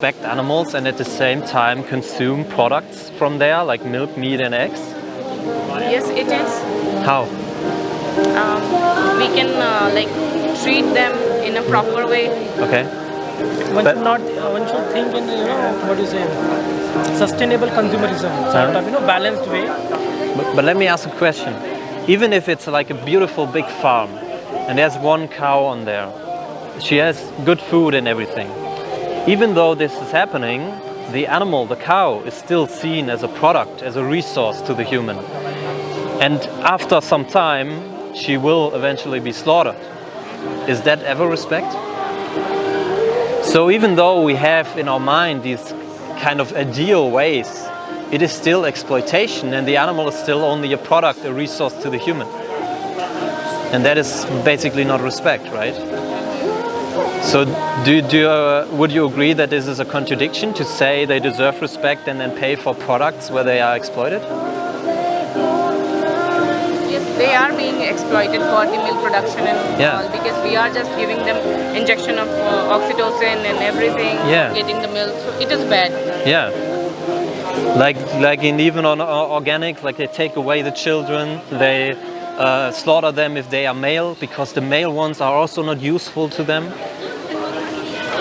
respect animals and at the same time consume products from there, like milk, meat and eggs? Yes, it is. How? We can treat them in a proper way. Okay. One should think in what do you say, sustainable consumerism, sort of balanced way. But let me ask a question. Even if it's like a beautiful big farm and there's one cow on there, she has good food and everything. Even though this is happening, the animal, the cow, is still seen as a product, as a resource to the human. And after some time, she will eventually be slaughtered. Is that ever respect? So even though we have in our mind these kind of ideal ways, it is still exploitation, and the animal is still only a product, a resource to the human. And that is basically not respect, right? So would you agree that this is a contradiction to say they deserve respect and then pay for products where they are exploited? Yes, they are being exploited for the milk production and all, because we are just giving them injection of oxytocin and everything, getting the milk. So it is bad. Yeah. Like in even on organic, like they take away the children, they slaughter them if they are male, because the male ones are also not useful to them.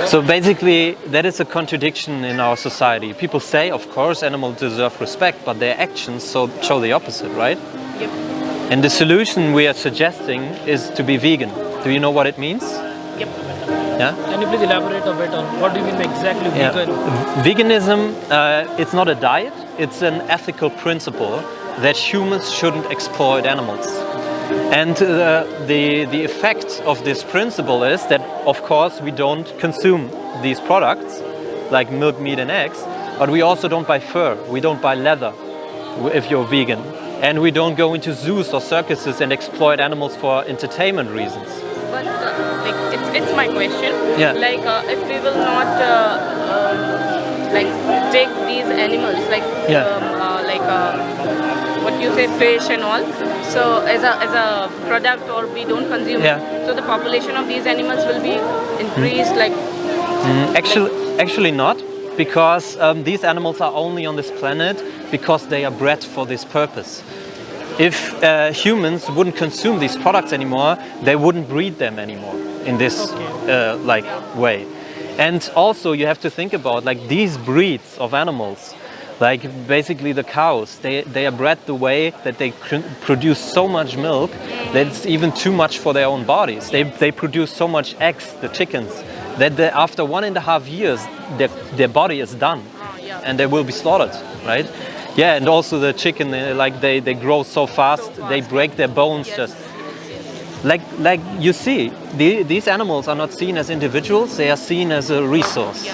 So basically, that is a contradiction in our society. People say, of course, animals deserve respect, but their actions show the opposite, right? Yep. And the solution we are suggesting is to be vegan. Do you know what it means? Yep. Yeah? Can you please elaborate a bit on what do you mean exactly vegan? Veganism, it's not a diet, it's an ethical principle that humans shouldn't exploit animals. And the effect of this principle is that, of course, we don't consume these products, like milk, meat and eggs, but we also don't buy fur, we don't buy leather if you're vegan. And we don't go into zoos or circuses and exploit animals for entertainment reasons. But it's my question. Yeah. If we will not take these animals, what you say, fish and all, so as a product, or we don't consume it, so the population of these animals will be increased. Actually not, because these animals are only on this planet because they are bred for this purpose. If humans wouldn't consume these products anymore, they wouldn't breed them anymore in this way. And also you have to think about these breeds of animals, like basically the cows, they are bred the way that they produce so much milk that it's even too much for their own bodies. They produce so much eggs, the chickens, that after 1.5 years their body is done and they will be slaughtered, right? Yeah, and also the chicken, they grow so fast, they break their bones. Just like you see, these animals are not seen as individuals, they are seen as a resource.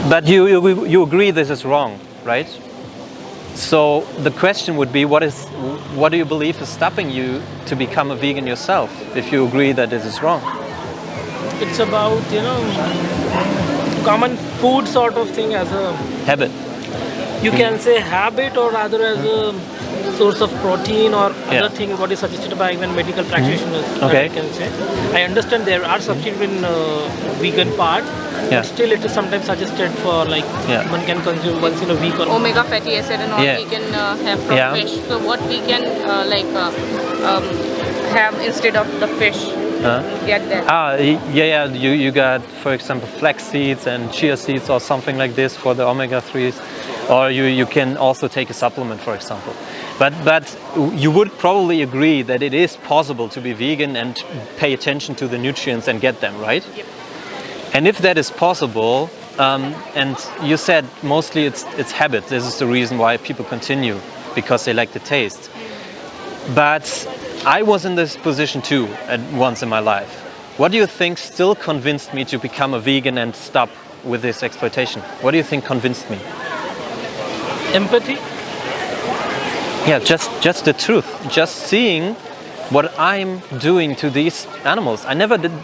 But you agree this is wrong, right? So the question would be, what do you believe is stopping you to become a vegan yourself, if you agree that this is wrong? It's about common food sort of thing, as a habit. You can say habit, or rather as a source of protein or other thing, what is suggested by even medical practitioners. Okay. I can say. I understand there are substitutes in vegan part, but still it is sometimes suggested for one can consume once in a week. Or omega fatty acid and all we can have from fish. So what we can have instead of the fish? Get that. You got, for example, flax seeds and chia seeds or something like this for the omega-3s, or you can also take a supplement, for example. But you would probably agree that it is possible to be vegan and pay attention to the nutrients and get them, right? Yep. And if that is possible, and you said mostly it's habit, this is the reason why people continue, because they like the taste. But I was in this position too at once in my life. What do you think still convinced me to become a vegan and stop with this exploitation? What do you think convinced me? Empathy? Yeah, just the truth. Just seeing what I'm doing to these animals.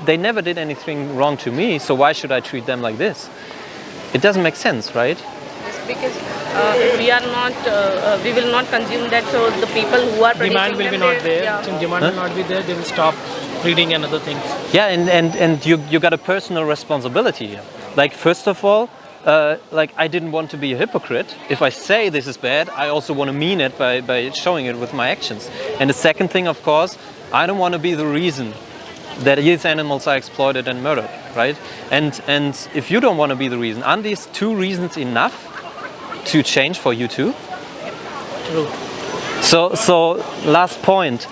They never did anything wrong to me, so why should I treat them like this? It doesn't make sense, right? Yes, because we will not consume that, so the people who are producing demand will be not there. Since demand will not be there, they will stop breeding and other things. Yeah, and you got a personal responsibility here. Like, first of all, like, I didn't want to be a hypocrite. If I say this is bad, I also want to mean it by showing it with my actions. And the second thing, of course, I don't want to be the reason that these animals are exploited and murdered, right? And if you don't want to be the reason, aren't these two reasons enough to change for you too? True. So last point,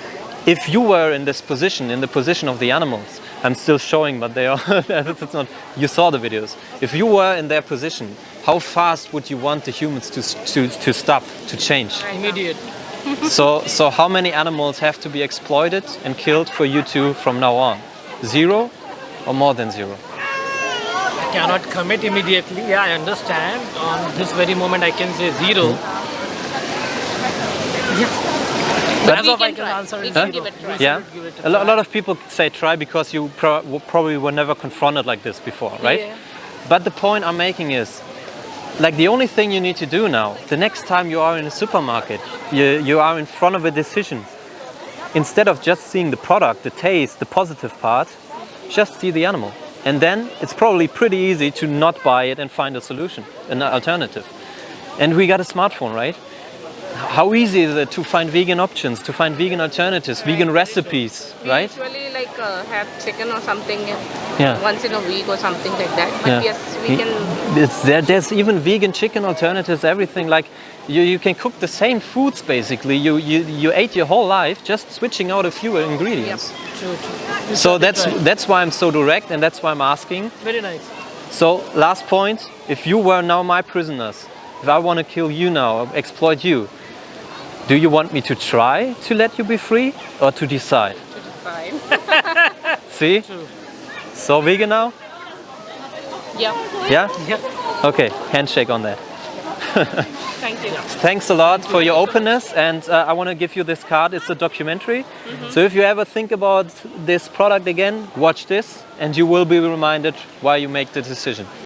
if you were in this position, in the position of the animals, I'm still showing, but they are, it's not, you saw the videos. If you were in their position, how fast would you want the humans to stop, to change? Immediate. So how many animals have to be exploited and killed for you to, from now on? 0 or more than 0? I cannot commit immediately. Yeah, I understand. On this very moment, I can say 0. But we I can can try. answer We in can zero. give it a try. Yeah, Give it a lot of people say try because you probably were never confronted like this before, right? Yeah. But the point I'm making is, like, the only thing you need to do now, the next time you are in a supermarket, you are in front of a decision. Instead of just seeing the product, the taste, the positive part, just see the animal. And then it's probably pretty easy to not buy it and find a solution, an alternative. And we got a smartphone, right? How easy is it to find vegan options, to find vegan alternatives, vegan recipes, We right? usually like have chicken or something Yeah. once in a week or something like that. But Yeah. yes, we can. There's even vegan chicken alternatives, everything. Like, you can cook the same foods basically. You ate your whole life just switching out a few ingredients. True. So that's why I'm so direct, and that's why I'm asking. Very nice. So last point, if you were now my prisoners, if I want to kill you now, exploit you, do you want me to try to let you be free or to decide? To decide. See? True. So vegan now? Yeah. Yeah? Yeah. Okay, handshake on that. Thank you. Thanks a lot for your openness, and I want to give you this card. It's a documentary. So if you ever think about this product again, watch this and you will be reminded why you make the decision.